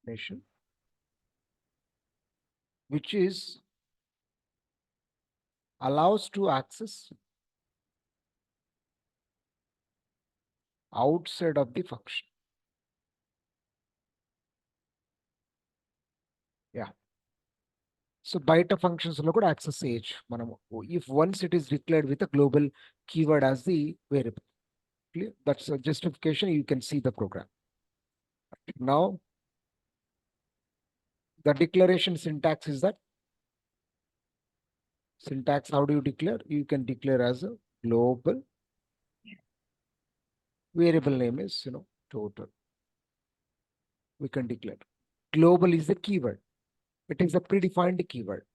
nation, which is allows to access outside of the function. Yeah. So బయట functions లో కూడా access చేయొచ్చు మనము if once it is declared with a global keyword as the variable. Clear? That's a justification. You can see the program. Now, the declaration syntax is that syntax. How do you declare? You can declare as a global variable name is, total. We can declare. Global is the keyword. It is a predefined keyword.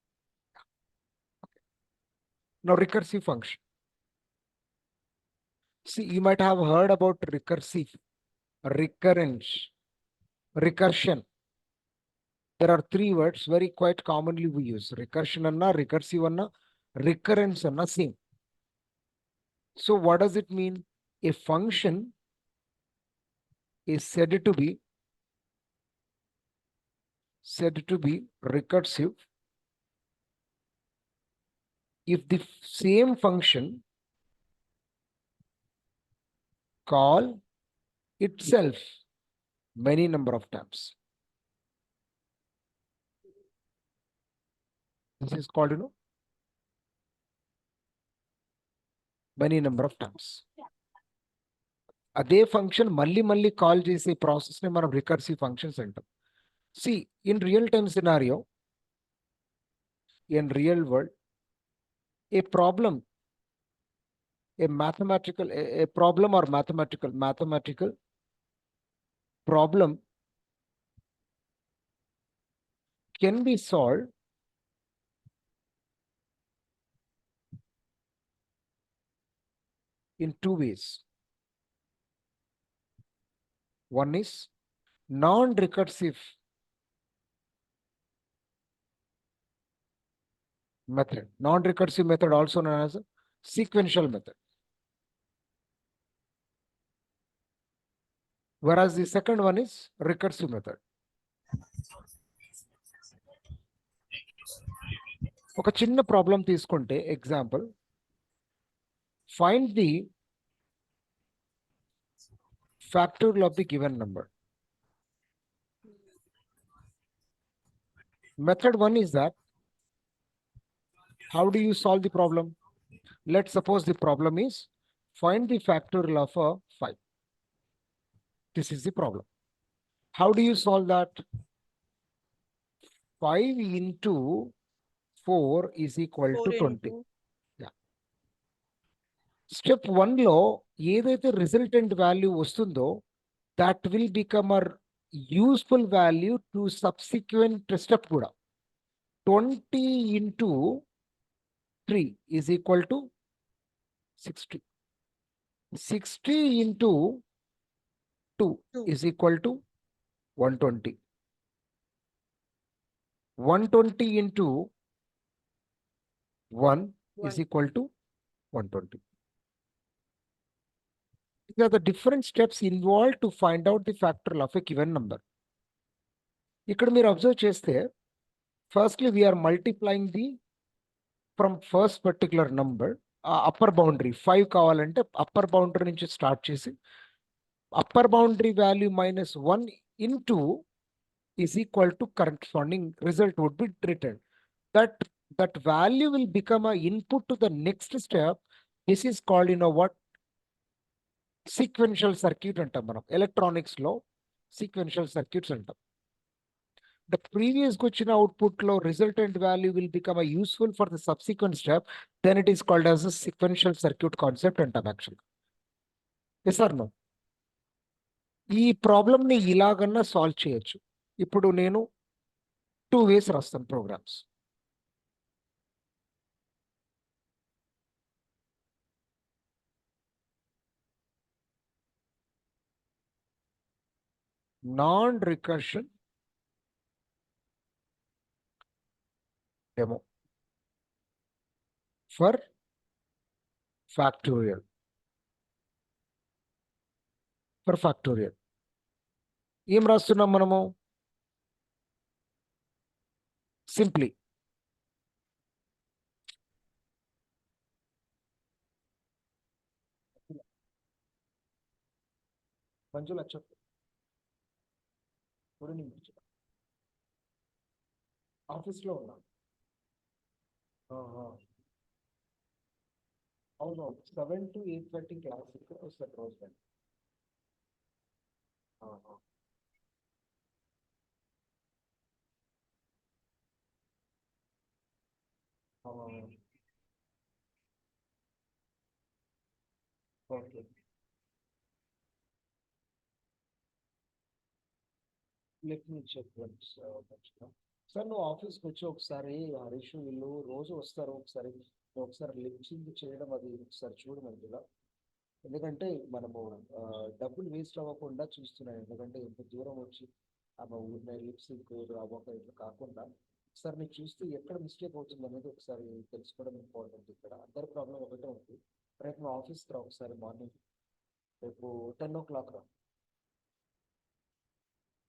Now, recursive function. See, you might have heard about recursive, recurrence, recursion. There are three words very quite commonly we use. Recursion anna, recursive anna, recurrence anna, same. So what does it mean? A function is said to be recursive if the same function call itself many number of times. This is called, many number of times. అదే function మళ్ళీ call చేసే process ని మనం recursive functions అంటాం. See in real time scenario, in real world, a problem, a problem or mathematical problem can be solved in two ways. One is non-recursive method. Non-recursive method also known as a sequential method. Whereas the second one is recursive method. ఒక చిన్న problem తీసుకుంటే example, find the factorial of the given number. Method one is that, how do you solve the problem? Let's suppose the problem is find the factorial of a 5. This is the problem. How do you solve that? 5 into 4 is equal to 20. Yeah. Step 1 లో ఏదైతే resultant value వస్తుందో that will become a useful value to subsequent step కూడా. 20 into 3 is equal to 60. 60 into 2 is equal to 120. 120 into 1 is equal to 120. These are the different steps involved to find out the factorial of a given number. ఇక్కడ మీరు observe చేస్తే, firstly we are multiplying the from first particular number, upper boundary 5 కావాలంటే upper boundary నుంచి start చేసి upper boundary value minus 1 into is equal to corresponding result would be returned. That value will become an input to the next step. This is called, what? Sequential circuit అంటాం మనం electronics లో. sequential circuits అంటాం. The previous వచ్చిన output లో resultant value will become a useful for the subsequent step. Then it is called as a sequential circuit concept అంటాం actually. Yes or no? ఈ problem ని ఇలాగన్నా solve చేయొచ్చు. ఇప్పుడు నేను 2 ways రాస్తాను programmes. Non-recursion demo for factorial. ఏం రాస్తున్నాం మనము? simply. Manjula, ఆఫీస్ లో ఉన్నా. అవును, 7 to 8:30 క్లాస్ వస్తారు రోజు. Okay, let me check once. Sir నువ్వు ఆఫీస్కి వచ్చి ఒకసారి హరీష్ వీళ్ళు రోజు వస్తారు, ఒకసారి ఒకసారి లించింగ్ చేయడం అది ఒకసారి చూడు మంచిగా. ఎందుకంటే మనము డబ్బులు వేస్ట్ అవ్వకుండా చూస్తున్నాం. ఎందుకంటే ఇంత దూరం వచ్చి ఊరినే లిప్సింగ్ అవ్వక ఇట్లా కాకుండా ఒకసారి నీకు చూస్తే ఎక్కడ మిస్టేక్ అవుతుంది అనేది ఒకసారి తెలుసుకోవడం ఇంపార్టెంట్. ఇక్కడ అందరి ప్రాబ్లం ఒకటే ఉంది. రేపు మా ఆఫీస్కి రా ఒకసారి మార్నింగ్, రేపు 10 o'clock రా.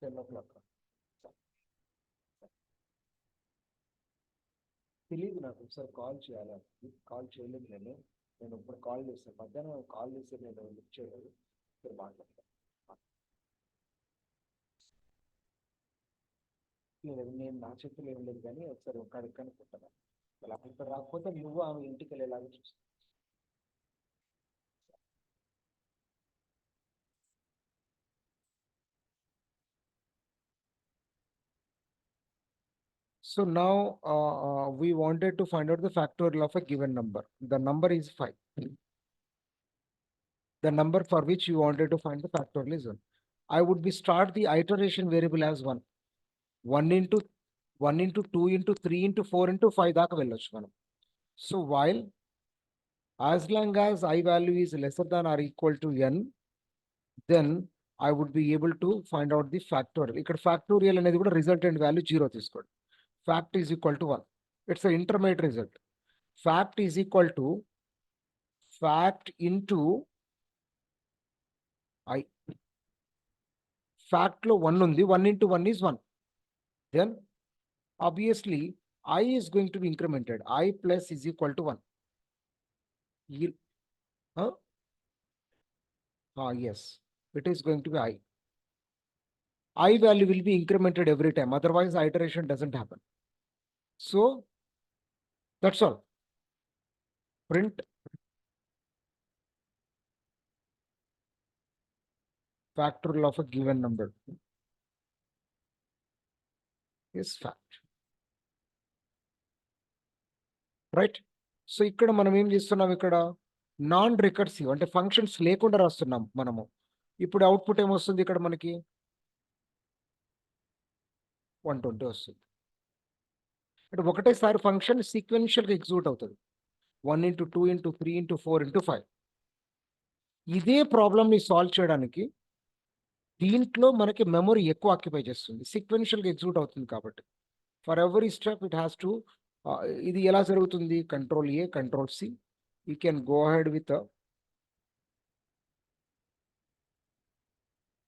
10 o'clock రా. తెలియదు నాకు, ఒకసారి కాల్ చేయాలి. కాల్ చేయలేదు నేను ఇప్పుడు కాల్ చేశాను. మధ్యాహ్నం కాల్ చేసి నేను లిఫ్ట్ చేయలేదు. ఇక్కడ మాట్లాడతాను. లేదు, నేను నా చేతులు ఏం లేదు, కానీ ఒకసారి ఒక్కడికి కనుక్కుంటాను. అలా ఇక్కడ రాకపోతే నువ్వు ఆమె ఇంటికి వెళ్ళేలాగా చూస్తాను. So now we wanted to find out the factorial of a given number. The number is 5. The number for which you wanted to find the factorial is 1. I would be start the iteration variable as 1. 1 into 1 into 2 into 3 into 4 into 5 దాకా వెళ్ళొచ్చు మనం. So while as long as I value is lesser than or equal to n, then I would be able to find out the factorial. ఇక్కడ factorial అనేది కూడా resultant value 0 తీసుకోండి. Fact is equal to 1. It's an intermediate result. Fact is equal to fact into I. Fact లో 1 ఉంది, 1 into 1 is 1. Then obviously I is going to be incremented. I plus is equal to 1. Yes, it is going to be I. I value will be incremented every time, otherwise iteration doesn't happen. So that's all. Print factorial of a given number is fact. Right. So ఇక్కడ మనం ఏం చేస్తున్నాం, ఇక్కడ non recursive అంటే functions లేకుండా రాస్తున్నాం మనము. ఇప్పుడు అవుట్పుట్ ఏమొస్తుంది ఇక్కడ మనకి 120 వస్తుంది. అంటే ఒకటేసారి ఫంక్షన్ సీక్వెన్షియల్గా ఎగ్జిక్యూట్ అవుతుంది. 1 into 2 into 3 into 4 into 5. ఇదే ప్రాబ్లమ్ని సాల్వ్ చేయడానికి దీంట్లో మనకి మెమొరీ ఎక్కువ ఆక్యుపై చేస్తుంది, సీక్వెన్షియల్గా ఎగ్జిక్యూట్ అవుతుంది కాబట్టి. For every step it has to. ఇది ఎలా జరుగుతుంది, control A control C. You can go ahead with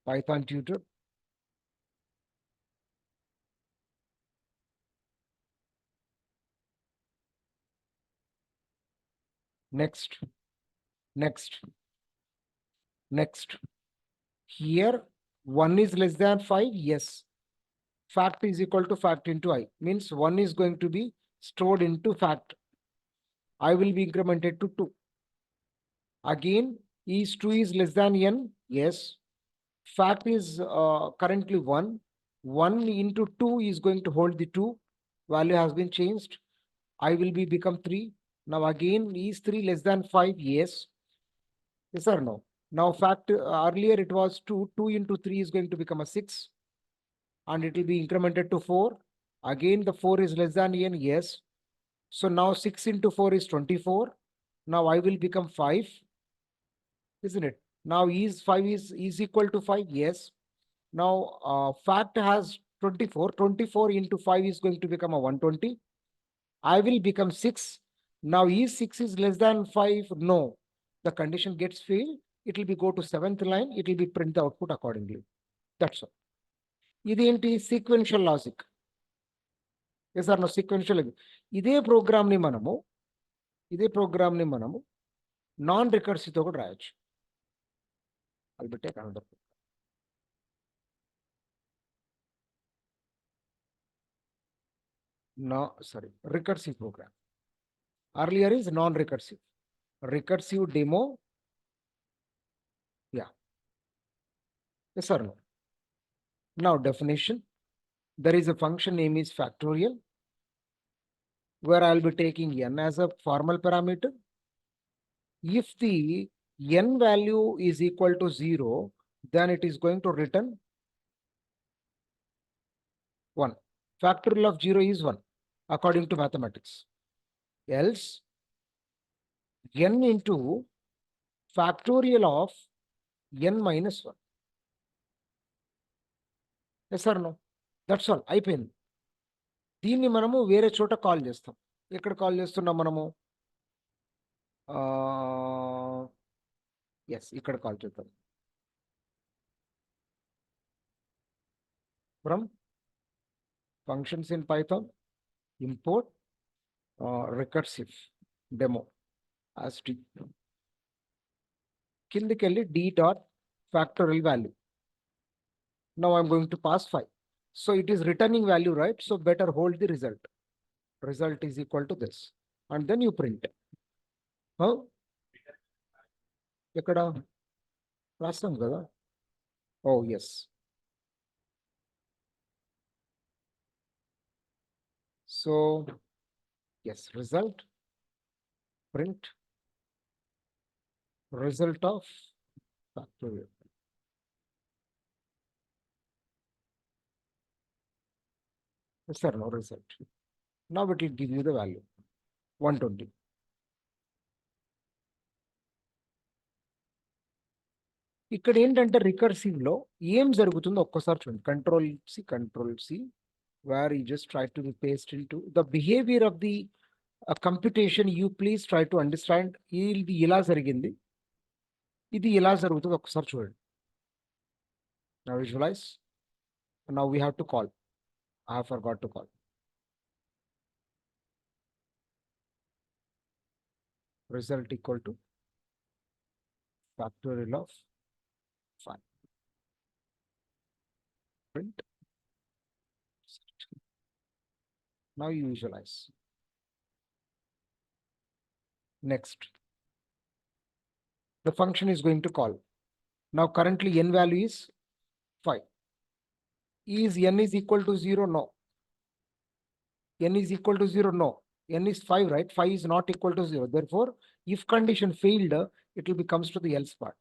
Python tutor. Next. Here 1 is less than 5. Yes. Fact is equal to fact into I. Means 1 is going to be stored into fact. I will be incremented to 2. Again, is 2 is less than n? Yes. Fact is currently 1. 1 into 2 is going to hold the 2. Value has been changed. I will be become 3. Now again, is 3 less than 5? Yes. Yes or no? Now fact earlier it was 2. 2 into 3 is going to become a 6. And it will be incremented to 4. Again, the 4 is less than n. Yes. So now 6 into 4 is 24. Now I will become 5. Isn't it? Now is 5 is equal to 5. Yes. Now fact has 24. 24 into 5 is going to become a 120. I will become 6. Now is 6 is less than 5? No. The condition gets failed. It will be go to 7th line. It will be print the output accordingly. That's all. ఇదేంటి, sequential logic. Yes or no sequential. ఇదే ప్రోగ్రామ్ని మనము non రికర్సివ్తో కూడా రాయొచ్చు. అది పెట్టే another recursive program. Earlier is non-recursive. Recursive demo. Yeah. Yes or no? Now definition. There is a function name is factorial, where I'll be taking n as a formal parameter. If the n value is equal to 0, then it is going to return 1. Factorial of 0 is 1, according to mathematics. Else, n into factorial of n minus 1. Yes or no? That's all. అయిపోయింది. దీన్ని మనము వేరే చోట call చేస్తాం. ఎక్కడ call చేస్తున్నాం మనము? Yes, ఇక్కడ కాల్ చేద్దాం. From functions in Python import recursive demo as t. కిందికి వెళ్ళి d dot factorial value. Now I'm going to pass 5. So it is returning value, right? So better hold the result. Result is equal to this. And then you print. Huh? ఎక్కడ రాస్తాం కదా? Oh, yes. So, yes, result, print, result of factorial. Yes or no result. Now it will give you the value 120. ఇక్కడ ఏంటంటే recursive లో ఏం జరుగుతుందో ఒక్కసారి చూడండి. Control C where you just try to paste into the behavior of the computation. You please try to understand. ఇది ఇలా జరిగింది, ఇది ఇలా జరుగుతుంది, ఒక్కసారి చూడండి. Now visualize. Now we have to call. I have forgot to call. Result equal to factorial of 5. Print. Now you visualize. Next, the function is going to call. Now currently n value is 5. Is n is equal to 0? No. N is equal to 0? No. N is 5, right? 5 is not equal to 0. Therefore, if condition failed, it will becomes to the else part.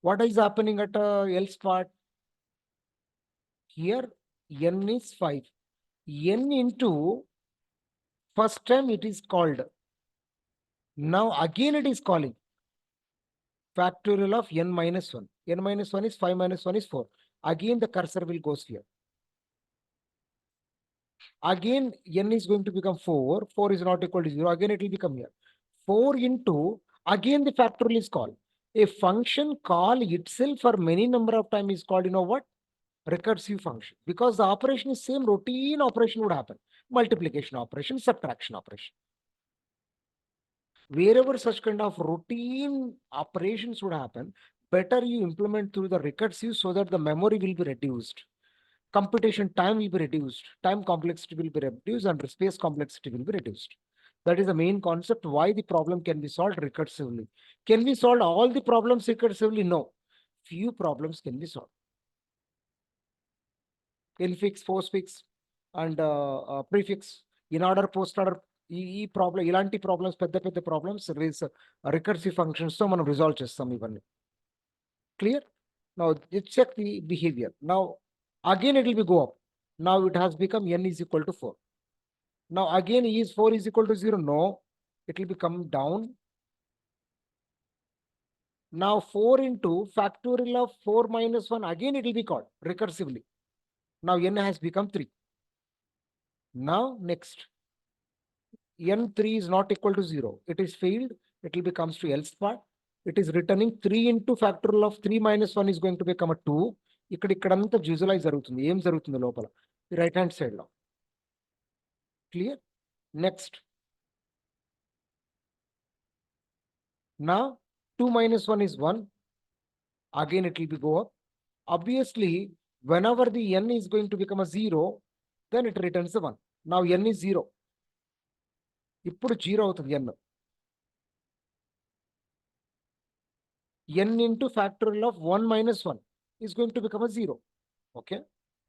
What is happening at else part? Here n is 5. N into first time it is called. Now again it is calling. Factorial of n minus 1. N minus 1 is 5 minus 1 is 4. Again the cursor will goes here. Again n is going to become 4. 4 is not equal to 0. Again it will become here. 4 into, again the factorial is called. A function call itself for many number of time is called, you know what? Recursive function. Because the operation is same, routine operation would happen. Multiplication operation, subtraction operation. Wherever such kind of routine operations would happen, better you implement through the recursive so that the memory will be reduced. Computation time will be reduced. Time complexity will be reduced and space complexity will be reduced. That is the main concept why the problem can be solved recursively. Can we solve all the problems recursively? No. Few problems can be solved. Infix, postfix, and prefix, in order, post order, ఈ problem, ఇలాంటి problems, పెద్ద problems recursive functions తో మనం resolve చేస్తాం ఇవన్నీ. Clear? Now check the behaviour. Now again it will be go up. Now it has become n is equal to 4. Now again is 4 is equal to 0. No, it will become down. Now 4 into factorial of 4 minus 1, again it will be called recursively. Now n has become 3. Now next, n3 is not equal to 0. It is failed. It will becomes to else part. It is returning 3 into factorial of 3 minus 1 is going to become a 2. ఇక్కడంతా visualise జరుగుతుంది. ఏం జరుగుతుంది లోపల? right hand side law. Clear? Next. Now 2 minus 1 is 1. Again it will be go up. Obviously, whenever the n is going to become a 0, then it returns the 1. Now n is 0. ఇప్పుడు 0 అవుతుంది n. n into factorial of 1 minus 1 is going to become a 0. Okay?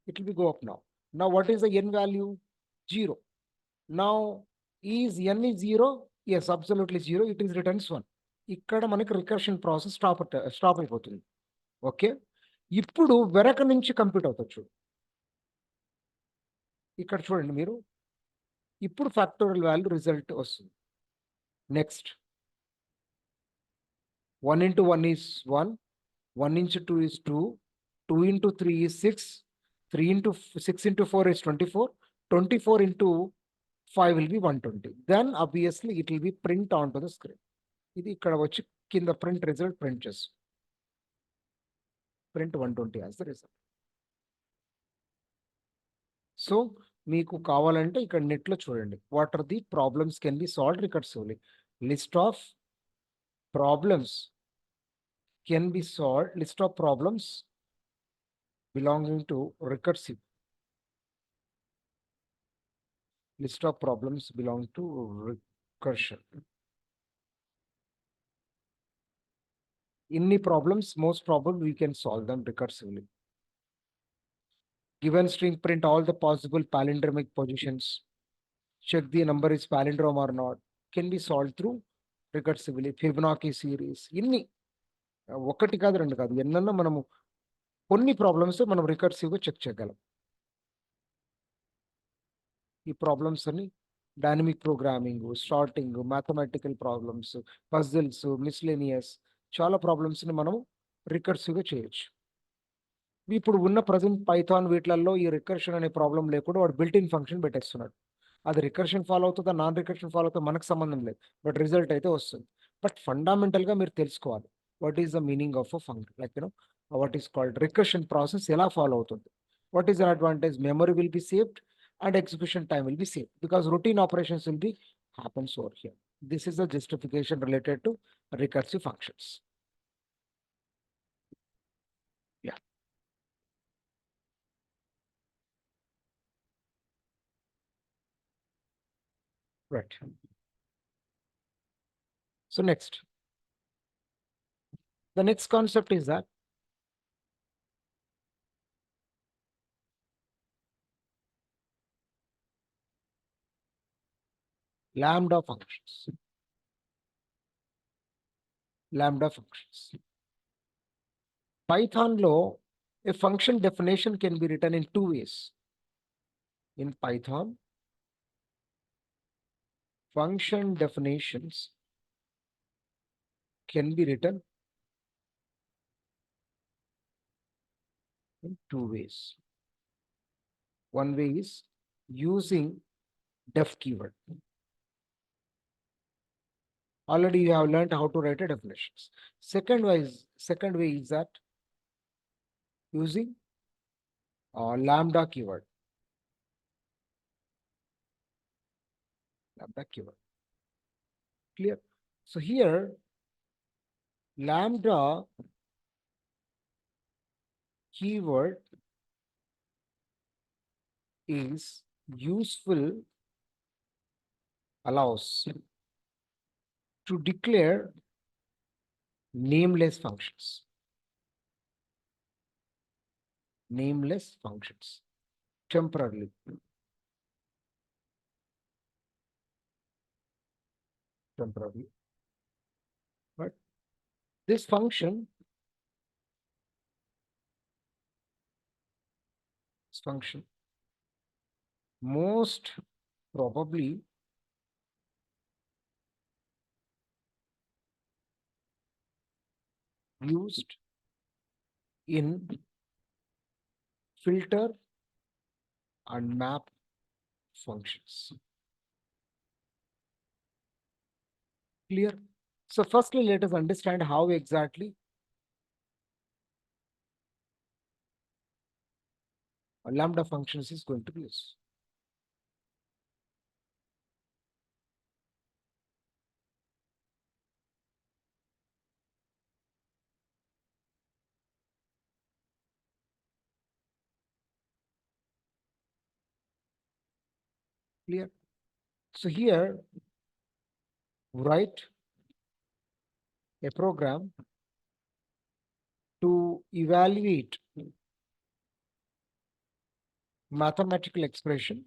It will be go up now. Now what is the n value? 0. Now is n is 0? Yes, absolutely 0. It is returns 1. ఇక్కడ మనకి recursion process stop అయిపోతుంది. Okay, ఇప్పుడు వెనక నుంచి compute అవుతుంది చూడు. ఇక్కడ చూడండి మీరు, ఇప్పుడు ఫ్యాక్టోరియల్ వాల్యూ రిజల్ట్ వస్తుంది. Next 1 into 1 is 1, 1 into 2 is 2, 2 into 3 is 6, 3 into 6 into 4 is 24, 24 into 5 will be 120. Then obviously it will be print onto the screen. ఇది ఇక్కడ వచ్చి కింద ప్రింట్ రిజల్ట్ ప్రింట్ చేస్తుంది. Print 120 as the result. So మీకు కావాలంటే ఇక్కడ నెట్లో చూడండి, what are the problems can be solved recursively. List of problems can be solved, list of problems belonging to recursive, list of problems belong to recursion. Any problems, most probably we can solve them recursively. Given string, print all the possible palindromic positions, check the number is palindrome or not, can be solved through recursively. Fibonacci series, ఇన్ని ఒకటి కాదు రెండు కాదు, ఎన్నన్నా మనము కొన్ని problems మనం రికర్సివ్గా check చేయగలం. ఈ ప్రాబ్లమ్స్ అన్ని dynamic programming, sorting, mathematical problems, puzzles, miscellaneous, చాలా ప్రాబ్లమ్స్ని మనం రికర్సివ్గా చేయొచ్చు. ఇప్పుడు ఉన్న ప్రజెంట్ పైథాన్ వీటిలలో ఈ రికర్షన్ అనే ప్రాబ్లం లేకుండా వాడు బిల్ట్ ఇన్ ఫంక్షన్ పెట్టేస్తున్నాడు. అది రికర్షన్ ఫాలో అవుతుందా, నాన్ రికర్షన్ ఫాలో అవుతుందా మనకు సంబంధం లేదు, బట్ రిజల్ట్ అయితే వస్తుంది. బట్ ఫండమెంటల్గా మీరు తెలుసుకోవాలి what is the meaning of a function, like what is called recursion process ఎలా ఫాలో అవుతుంది, what is the advantage, memory will be saved and execution time will be saved because routine operations will be happens over here. This is the justification related to recursive functions. Yeah. Right. So next, the next concept is that lambda functions. Lambda functions. Python lo, a function definition can be written in two ways. In Python, function definitions can be written in two ways. One way is using def keyword. Already you have learned how to write a definitions. Second way is that using lambda keyword. Lambda keyword. Clear? So here lambda keyword is useful, allows to declare nameless functions. Nameless functions temporarily. Temporarily. But this function most probably used in filter and map functions. Clear? So firstly, let us understand how exactly lambda functions is going to be less. Clear? So here, write a program to evaluate mathematical expression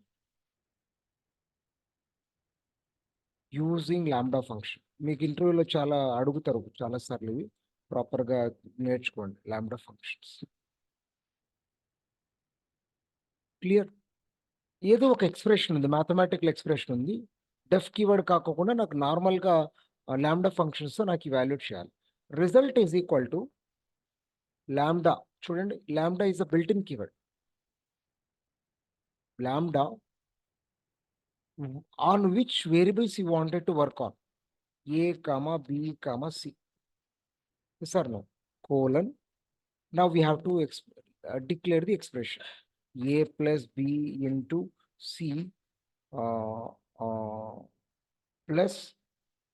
using lambda function. మీకు ఇంటర్వ్యూలో చాలా అడుగుతారు చాలా సార్లు, ఇవి ప్రాపర్గా నేర్చుకోండి lambda functions. Clear? ఏదో ఒక ఎక్స్ప్రెషన్ ఉంది, మ్యాథమెటికల్ ఎక్స్ప్రెషన్ ఉంది, డెఫ్ కీవర్డ్ కాకుండా నాకు నార్మల్గా లాంబ్డా ఫంక్షన్స్ నాకు ఇవాల్యుయేట్ చేయాలి. Result is equal to lambda. చూడండి, lambda is a built in keyword. Lambda on which variables you wanted to work on, a comma b comma c, yes or no, colon. Now we have to declare the expression a plus b into c plus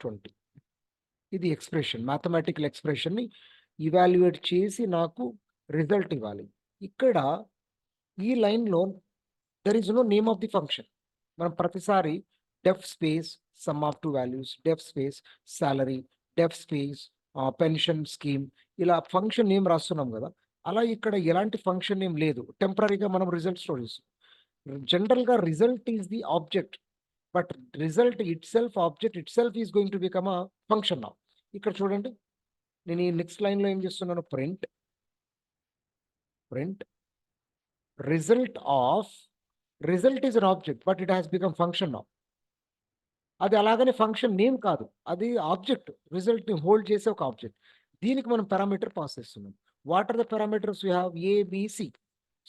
20. ఇది expression, mathematical ఎక్స్ప్రెషన్ని evaluate చేసి నాకు result ఇవ్వాలి. ఇక్కడ ఈ లైన్లో there is no name of the function. మనం ప్రతిసారి def space sum of two values, def space salary, def space pension scheme, ఇలా ఫంక్షన్ నేమ్ రాస్తున్నాం కదా. అలా ఇక్కడ ఎలాంటి ఫంక్షన్ నేమ్ లేదు, టెంపరీగా మనం రిజల్ట్ స్టోర్ చేస్తాం. జనరల్గా result is the object, but result it self, object it self is going to become a function now. ఇక్కడ చూడండి, నేను ఈ నెక్స్ట్ లైన్లో ఏం చేస్తున్నాను, print result of, result is an object but it has become function now. అది అలాగనే function name కాదు, అది ఆబ్జెక్ట్, రిజల్ట్ని హోల్డ్ చేసే ఒక ఆబ్జెక్ట్. దీనికి మనం పారామీటర్ పాస్ చేస్తున్నాం. What are the parameters we have? ABC.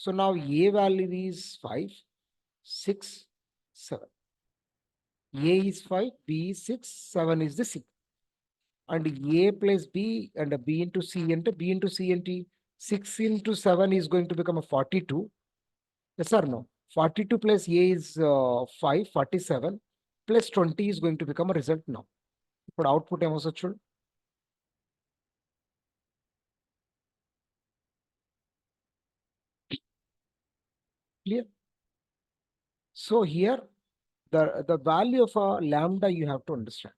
So now a value is 5, 6, 7. A is 5, B is 6, 7 is the C. And A plus B and B into C and B into C and 6 into 7 is going to become a 42. Yes or no? 42 plus A is 5, 47 plus 20 is going to become a result now. ఇప్పుడు output ఏమొస్తుంది చూడు. Clear? So here the value of a lambda you have to understand.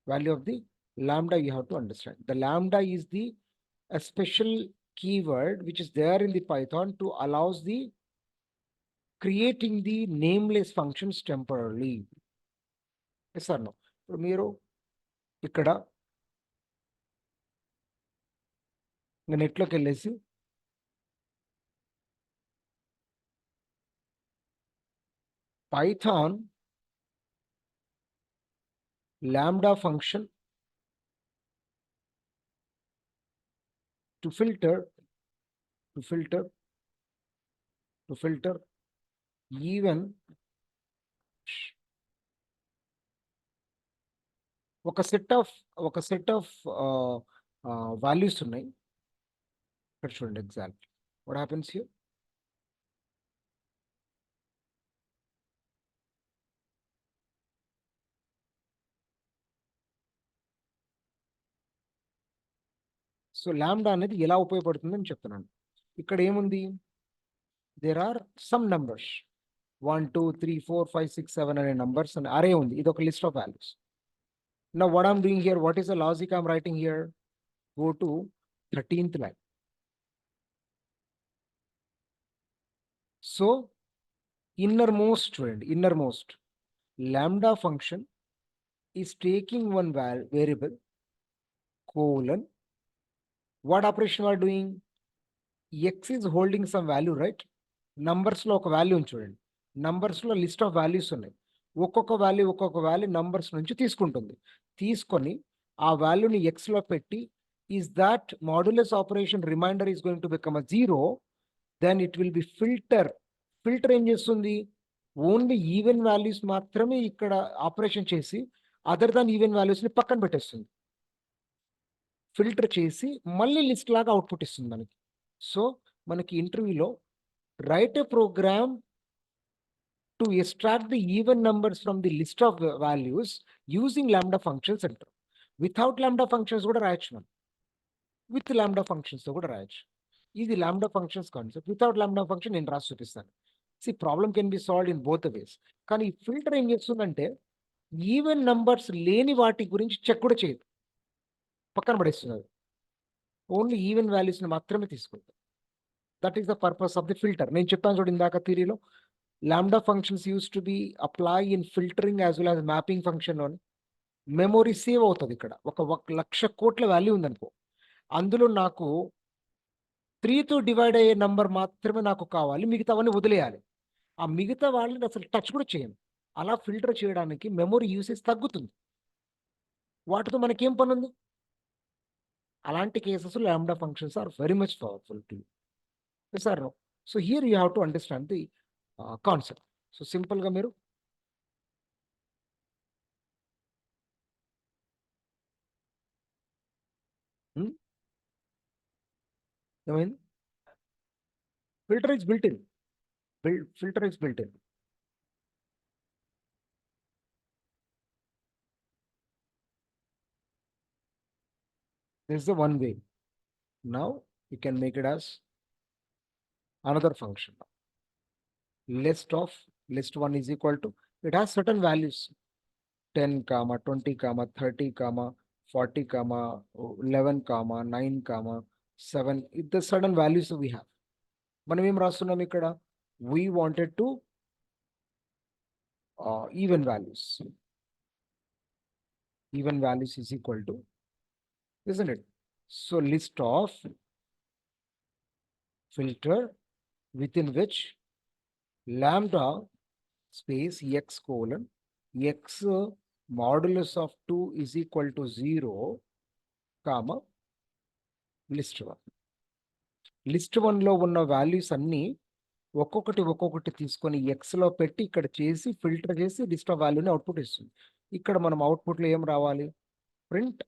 Value of the lambda you have to understand. The lambda is the a special keyword which is there in the Python to allows the creating the nameless functions temporarily. Yes or no? ఇప్పుడు మీరు ఇక్కడ నెట్లోకి వెళ్ళేసి Python lambda function to filter even ఒక set of values ఉన్నాయి. ఇక్కడ చూడండి exact what happens here. So lambda అనేది ఎలా ఉపయోగపడుతుందని చెప్తున్నాను. ఇక్కడ ఏముంది, దేర్ ఆర్ సమ్ నంబర్స్ 1 2 3 4 5 6 7 అనే నంబర్స్ అనే అరే ఉంది. ఇది ఒక list of values. Now what I'm doing here, what is the logic I'm writing here? Go to 13th line. So innermost lambda function is taking one variable colon. What operation we are doing? X is holding some value, right? Numbers లో ఒక value చూడండి, numbers లో list of values ఉన్నాయి. ఒక్కొక్క value numbers నుంచి తీసుకొని ఆ వాల్యూని ఎక్స్ లో పెట్టి, is that modulus operation remainder is going to become a 0, then it will be filter ఏం చేస్తుంది, ఓన్లీ ఈవెన్ వాల్యూస్ మాత్రమే ఇక్కడ ఆపరేషన్ చేసి అదర్ దాన్ ఈవెన్ వాల్యూస్ని పక్కన పెట్టేస్తుంది. ఫిల్టర్ చేసి మళ్ళీ లిస్ట్ లాగా అవుట్పుట్ ఇస్తుంది మనకి. సో మనకి ఇంటర్వ్యూలో write a program to extract the even numbers from the list of values using lambda functions అంటారు. వితౌట్ లాంబ్డా ఫంక్షన్స్ కూడా రాయొచ్చు మనం, విత్ లాంబ్డా ఫంక్షన్స్ తో కూడా రాయొచ్చు. ఇది lambda functions concept. Without lambda function నేను రాసి చూపిస్తాను. See problem can be solved in both ways. కానీ ఈ ఫిల్టర్ ఏం చేస్తుందంటే ఈవెన్ నంబర్స్ లేని వాటి గురించి చెక్ కూడా చేయదు, పక్కన పడేస్తున్నది. ఓన్లీ ఈవెన్ వాల్యూస్ని మాత్రమే తీసుకుంటాం. That is the purpose of the filter. నేను చెప్పాను చూడండి ఇందాక థియరీలో, lambda functions use to be apply in filtering as well as mapping ఫంక్షన్లోని. మెమొరీ సేవ్ అవుతుంది. ఇక్కడ ఒక 1,00,000 కోట్ల వాల్యూ ఉందనుకో, అందులో నాకు 3తో డివైడ్ అయ్యే నంబర్ మాత్రమే నాకు కావాలి, మిగతావన్నీ వదిలేయాలి. ఆ మిగతా వాళ్ళని అసలు టచ్ కూడా చేయను. అలా ఫిల్టర్ చేయడానికి మెమొరీ యూసేజ్ తగ్గుతుంది. వాటితో మనకేం పని ఉంది? అలాంటి cases lambda functions are very much powerful to sir. So here you have to understand the concept. So సింపుల్గా మీరు ఏమైంది? Filter is built in. Filter is built in. This is the one way. Now you can make it as another function. List one is equal to, it has certain values, 10 comma 20 comma 30 comma 40 comma 11 comma 9 comma 7. The certain values we have. మనం ఏం రాస్తున్నాం ఇక్కడ? We wanted to even values. Even values is equal to, isn't it? So list of filter within which lambda space x colon x modulus of 2 is equal to 0 comma list 1. List 1లో ఉన్న values అన్నీ ఒక్కొక్కటి తీసుకొని ఎక్స్లో పెట్టి ఇక్కడ చేసి filter చేసి list of వాల్యూని అవుట్పుట్ ఇస్తుంది. ఇక్కడ మనం అవుట్పుట్లో ఏం రావాలి? Print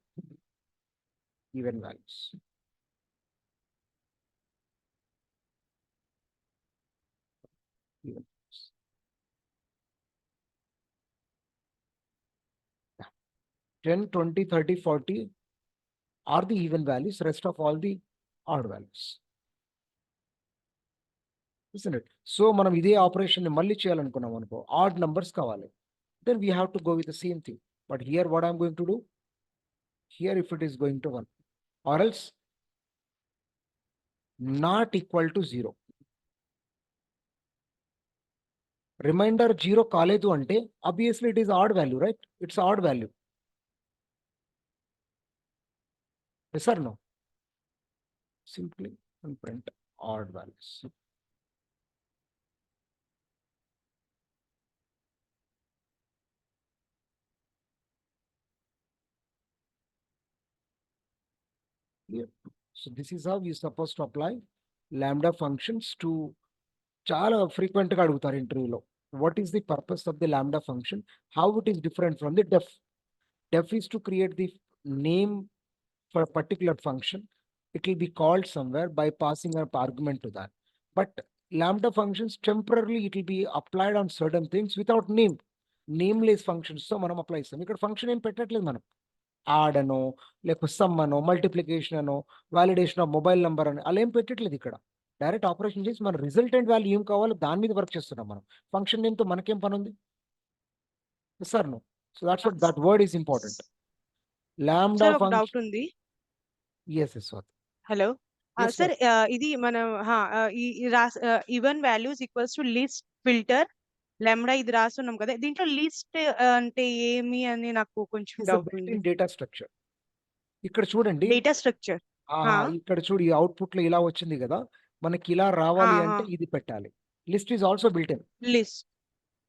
even values. Even values. 10, 20, 30, 40 are the even values, rest of all the odd values. Isn't it? So మనం ఇదే ఆపరేషన్ మళ్ళీ చేయాలనుకున్నాం అనుకో, ఆడ్ నంబర్స్ కావాలి, then we have to go with the same thing. But here what I'm going to do, here if it is going to 1 or else not equal to 0. Reminder 0 కాలేదు అంటే obviously it is odd value, right? It's odd value. Yes or no? Simply print odd values. Clear? So this is how you're supposed to apply lambda functions to, చాలా frequent గా అడుగుతారు ఇంటర్వ్యూలో. What is the purpose of the lambda function? How it is different from the deaf? Deaf is to create the name for particular function. It will be called somewhere by passing an argument to that. But lambda functions temporarily it will be applied on certain things without name. Nameless functions so మనం apply చేస్తాం. ఇక్కడ function ఏం పెట్టట్లేదు మనం. Add అనో లేకపోతే some అనో multiplication అనో వాలిడేషన్ ఆఫ్ మొబైల్ నెంబర్ అని అలా ఏం పెట్టట్లేదు. ఇక్కడ డైరెక్ట్ ఆపరేషన్ చేసి మన రిజల్టెంట్ వాల్యూ ఏం కావాలో దాని మీద వర్క్ చేస్తున్నాం మనం. ఫంక్షన్ నేమ్తో మనకేం పని ఉంది? Sir no. So that's what that word is important. Lambda function. Doubt ఉంది. yes yes what? Hello Yes, sir, ఇది మనం even values equals to list filter lambda ఇది రాస్తున్నాం కదా, దీంట్లో లిస్ట్ అంటే ఏమి అని నాకు కొంచెం డౌట్ ఉంది. Data structure. ఇక్కడ చూడండి, డేటా స్ట్రక్చర్. ఇక్కడ చూడు, ఈ అవుట్పుట్ లో ఇలా వచ్చింది కదా, మనకి ఇలా రావాలి అంటే ఇది పెట్టాలి. List is also built in. List.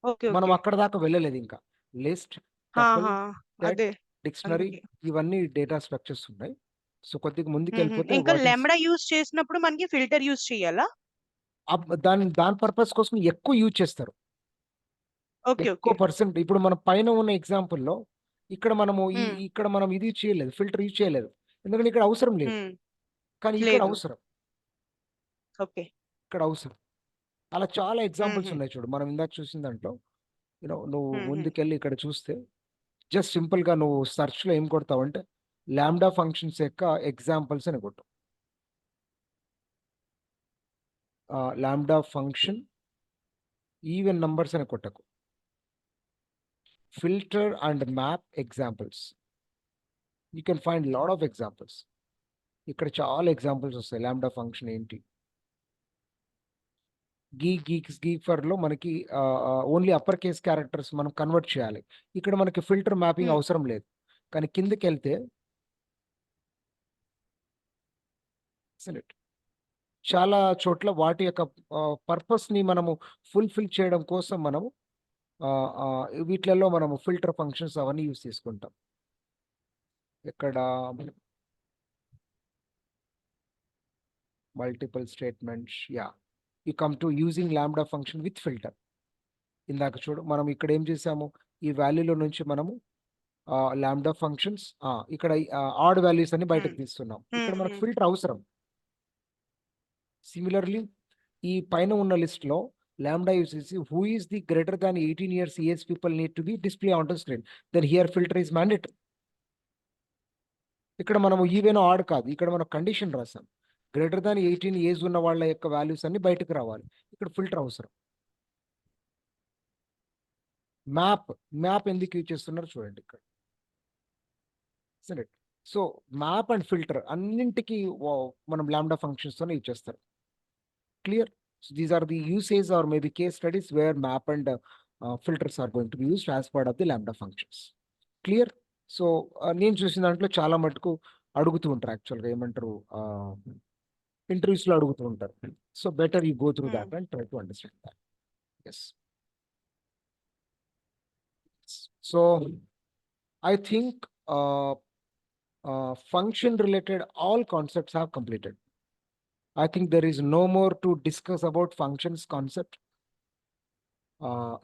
Okay, మనం అక్కడ దాకా వెళ్ళలేదు ఇంకా. లిస్ట్, డిక్షనరీ, ఇవన్నీ డేటా స్ట్రక్చర్స్ ఉన్నాయి. సో కొద్దిగా ముందుకు వెళ్ళిపోతే ఇంకా లెమ్డా యూస్ చేసినప్పుడు మనకి ఫిల్టర్ యూస్ చేయాలా? దాని పర్పస్ కోసం ఎక్కువ యూజ్ చేస్తారు. ఎక్కువ పర్సెంట్. ఇప్పుడు మన పైన ఉన్న ఎగ్జాంపుల్లో ఇక్కడ మనం ఇది చేయలేదు, ఫిల్టర్ యూజ్ చేయలేదు, ఎందుకంటే ఇక్కడ అవసరం లేదు. కానీ ఇక్కడ అవసరం. ఓకే. ఇక్కడ అవసరం. అలా చాలా ఎగ్జాంపుల్స్ హుహు. ఉన్నాయి చూడు. మనం ఇందాక చూసిన దాంట్లో నువ్వు హుహు. ముందుకెళ్ళి ఇక్కడ చూస్తే జస్ట్ సింపుల్గా నువ్వు సెర్చ్లో ఏం కొడతావంటే లాంబ్డా ఫంక్షన్స్ యొక్క ఎగ్జాంపుల్స్ అని కొట్టు. లాంబ్డా ఫంక్షన్ ఈవెన్ నంబర్స్ అని కొట్టకు. Filter and map examples. You can find lot of examples. ఇక్కడ చాలా ఎగ్జాంపుల్స్ వస్తాయి. లాంబ్డా ఫంక్షన్ ఏంటి, గీక్ ఫర్ లో మనకి ఓన్లీ అప్పర్ కేస్ క్యారెక్టర్స్ మనం కన్వర్ట్ చేయాలి. ఇక్కడ మనకి ఫిల్టర్ మ్యాపింగ్ హ్మ్. అవసరం లేదు. కానీ కిందకి వెళ్తే చాలా చోట్ల వాటి యొక్క పర్పస్ ని మనము ఫుల్ఫిల్ చేయడం కోసం మనము వీటిలలో మనము ఫిల్టర్ ఫంక్షన్స్ అవన్నీ యూస్ చేసుకుంటాం. ఇక్కడ multiple statements, yeah, you come to using lambda function with filter. ఇందాక చూడు మనం ఇక్కడ ఏం చేసాము, ఈ వాల్యూలో నుంచి మనము లాంబ్డా ఫంక్షన్స్ ఇక్కడ ఆడ్ వాల్యూస్ అన్ని బయటకు హ్మ్. తీస్తున్నాం. హ్మ్. ఇక్కడ మనకు హ్మ్. ఫిల్టర్ అవసరం. సిమిలర్లీ ఈ పైన ఉన్న లిస్ట్ లో లాంబ్డా యూసేసి who is the greater than 18 years age people need to be display on to screen, then here filter is mandatory. ఇక్కడ మనము ఈవెన్ ఆడ్ కాదు, ఇక్కడ మనం కండిషన్ రాసాం. గ్రేటర్ దాన్ 18 ఏజ్ ఉన్న వాళ్ళ యొక్క వాల్యూస్ అన్ని బయటకు రావాలి. ఇక్కడ ఫిల్టర్ అవసరం. మ్యాప్ ఎందుకు యూజ్ చేస్తున్నారు చూడండి ఇక్కడ. సో మ్యాప్ అండ్ ఫిల్టర్ అన్నింటికి మనం లాంబ్డా ఫంక్షన్స్ తోనే యూజ్ చేస్తారు. Clear? So these are the uses or maybe case studies where map and filters are going to be used as part of the lambda functions. Clear? So నేను చూసిన దాంట్లో చాలా మటుకు అడుగుతూ ఉంటారు. యాక్చువల్గా ఏమంటారు, ఇంటర్వ్యూస్లో అడుగుతూ ఉంటారు. So better you go through hmm. That and try to understand that. Yes. So I think function related all concepts have completed. I think there is no more to discuss about functions concept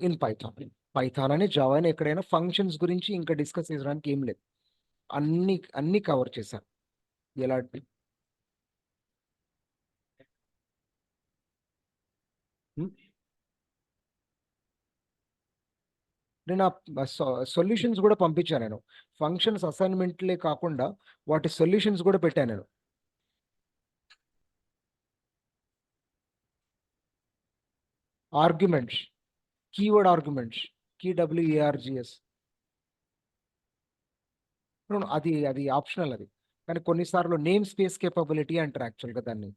in Python. Python అని Java అని ఎక్కడైనా functions గురించి ఇంకా discuss చేయడానికి ఏం లేదు. అన్ని cover చేశాను. ఎలాంటి నేను సొల్యూషన్స్ కూడా పంపించాను. నేను ఫంక్షన్స్ అసైన్మెంట్లే కాకుండా వాటి సొల్యూషన్స్ కూడా పెట్టాను నేను. ఆర్గ్యుమెంట్స్, కీవర్డ్ ఆర్గ్యుమెంట్స్, KWARGS, అది ఆప్షనల్. అది కానీ కొన్నిసార్లు నేమ్ స్పేస్ కేపబిలిటీ అంటారు యాక్చువల్గా దాన్ని.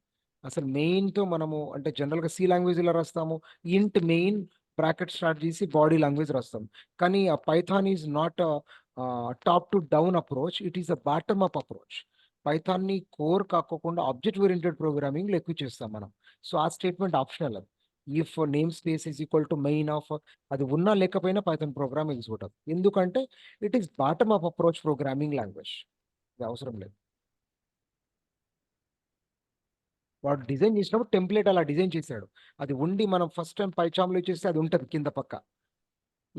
అసలు మెయిన్తో మనము అంటే జనరల్గా సి లాంగ్వేజ్ ఇలా రాస్తాము, ఇంట్ మెయిన్ బ్రాకెట్ స్టార్ట్ చేసి బాడీ లాంగ్వేజ్ రాస్తాం. కానీ ఆ python is not top to down approach, it is a bottom up approach. పైథాన్ని కోర్ కాకుండా ఆబ్జెక్ట్ ఓరియంటెడ్ ప్రోగ్రామింగ్లో ఎక్కువ చేస్తాం మనం. సో ఆ స్టేట్మెంట్ ఆప్షనల్. అది if name space is equal to main of, అది ఉన్నా లేకపోయినా పైథాన్ ప్రోగ్రామ్ ఎగ్జిక్యూట్ అవుతుంది. ఎందుకంటే it is bottom up approach programming language. ఇది అవసరం లేదు. వాడు డిజైన్ చేసినప్పుడు టెంప్లెట్ అలా డిజైన్ చేశాడు. అది ఉండి మనం ఫస్ట్ టైం పైచామ్లో చేస్తే అది ఉంటుంది కింద పక్క,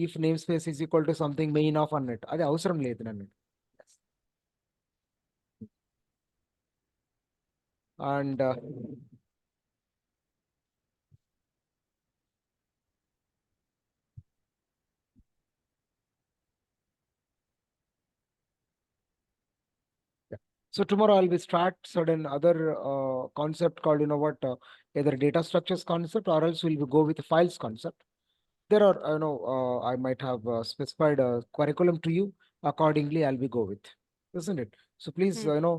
if name space is equal to something main of అన్నట్టు. అది అవసరం లేదు నన్ను. And so tomorrow I'll be start certain other concept called, either data structures concept or else we'll go with files concept. There are, I might have specified a curriculum to you. Accordingly, I'll be go with, isn't it? So please, హ్మ్.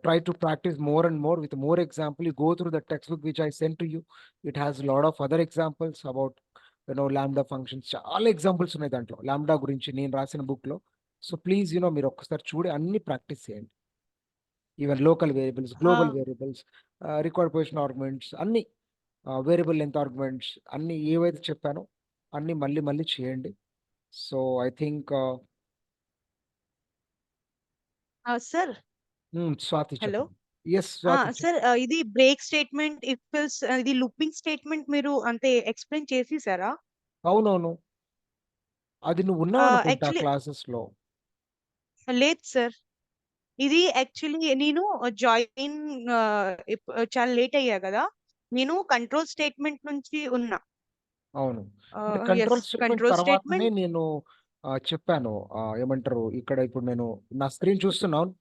try to practice more and more with more example. You go through the textbook which I sent to you. It has a lot of other examples about, lambda functions. చాలా examples ఉన్నాయి దాంట్లో lambda గురించి నేను రాసిన book లో. So please మీరు ఒక్కసారి చూడి అన్ని ప్రాక్టీస్ చేయండి. ఈవెన్ లోకల్ వేరియబుల్స్, గ్లోబల్ ఆ! వేరియబుల్స్, రికార్డ్ పొజిషన్ ఆర్గ్యుమెంట్స్, అన్ని వేరియబుల్ లెంత్ ఆర్గ్యుమెంట్స్, అన్ని ఏవైతే చెప్పానో అన్ని మళ్ళీ మళ్ళీ చేయండి. So I think sir. Swathi hello. చెప్పండి. ఎస్ స్వాతి సార్, ఇది బ్రేక్ స్టేట్మెంట్, ఇఫ్ ఎల్స్, ఇది లూపింగ్ స్టేట్మెంట్ మీరు అంటే ఎక్స్‌ప్లెయిన్ చేసేసారా? అవునవును, అది నువ్వు ఉన్నావు అనుకుంటా యాక్చువల్లీ క్లాసెస్ లో. లేదు సార్. ఇది యాక్చువల్లీ నేను జాయిన్ చాలా లేట్ అయ్యా కదా! నేను కంట్రోల్ స్టేట్మెంట్ నుంచి ఉన్నా. అవును. అంటే యెస్. కంట్రోల్ స్టేట్మెంట్ కంట్రోల్ తర్వాతనే స్టేట్మెంట్ నేను చెప్పాను. ఏమంటారు ఇక్కడ ఇప్పుడు నేను నా స్క్రీన్ చూస్తున్నాను.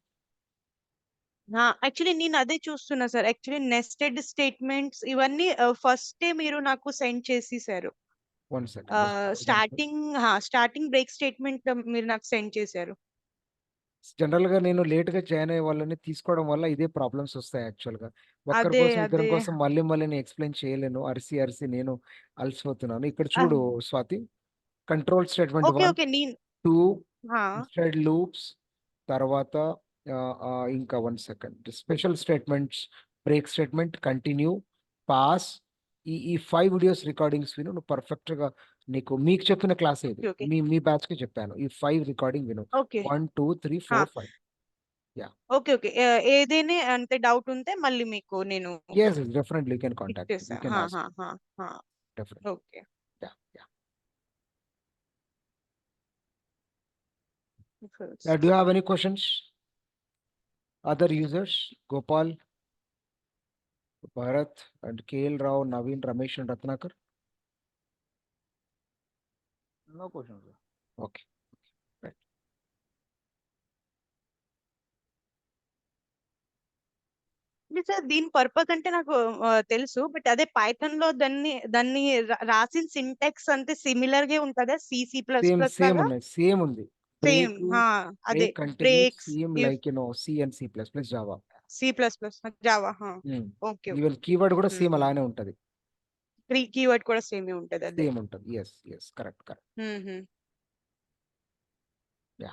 యాక్చువల్లీ నేను అదే చూస్తున్నా సార్. యాక్చువల్లీ నెస్టెడ్ స్టేట్మెంట్స్ ఇవన్నీ ఫస్టే మీరు నాకు సెండ్ చేసేసారు. 1 సెకండ్. స్టార్టింగ్ బ్రేక్ స్టేట్మెంట్ మీరు నాకు సెండ్ చేశారు. జనరల్‌గా నేను లేట్‌గా జాయిన్ అయ్యే వాళ్ళని తీసుకోవడం వల్ల ఇదే ప్రాబ్లమ్స్ వస్తాయి యాక్చువల్‌గా. ఒక్కరి అదే. కోసం, ఇద్దరి అదే. కోసం మళ్ళీ మళ్ళీ నేను ఎక్స్‌ప్లెయిన్ చేయలేను. అరిసి అరిసి నేను అలసిపోతున్నాను. ఇక్కడ అహ్! చూడు Swathi. Control statement okay. 1, okay. 2 ఆ! ఇన్సైడ్ లూప్స్ తర్వాత ఇంకా 1 second. Special statements, break statement, continue, pass ఈ 5 వీడియోస్ రికార్డింగ్స్ విను. నువ్వు పర్ఫెక్ట్‌గా మీకు చెప్పిన క్లాసే ఇది. ఓకే. ఓకే. మీ బ్యాచ్‌కి చెప్పాను. ఈ 5 రికార్డింగ్ విను. ఓకే. 1, 2, 3, ఆ! 4, 5. యాహ్! ఓకే. ఓకే. ఏదైనా అంటే డౌట్ ఉంటే మళ్ళీ మీకు నేను Yes, yes, definitely you can contact me. ఇచ్చేసా. You can ask me. ఆ! Definitely. Okay. Yeah, yeah. Do you have any questions? Other users? Gopal, Bharat, and KL Rao, Naveen, Ramesh, and Ratnakar? No questions, sir. Okay. Right. అంటే sir దీని purpose అంటే నాకు తెలుసు. But అదే పైథాన్‌లో దాన్ని రాసిన syntax అంతే సిమిలర్‌గే ఉంటదా? సి ప్లస్ Same లాగా? ఉన్నాయి. Same ఉంది. సేమ్. Break, అదే break, continue, బ్రేక్స్, same ఇఫ్, like C and C++, Java. C plus plus, Java. Okay. Even okay. keyword కూడా సేమ్ హుహు. అలానే ఉంటది. కీవర్డ్ కూడా సేమే ఉంటది అదే. సేమ్ ఉంటది. Yes, yes, correct, correct. హుహు. Yeah.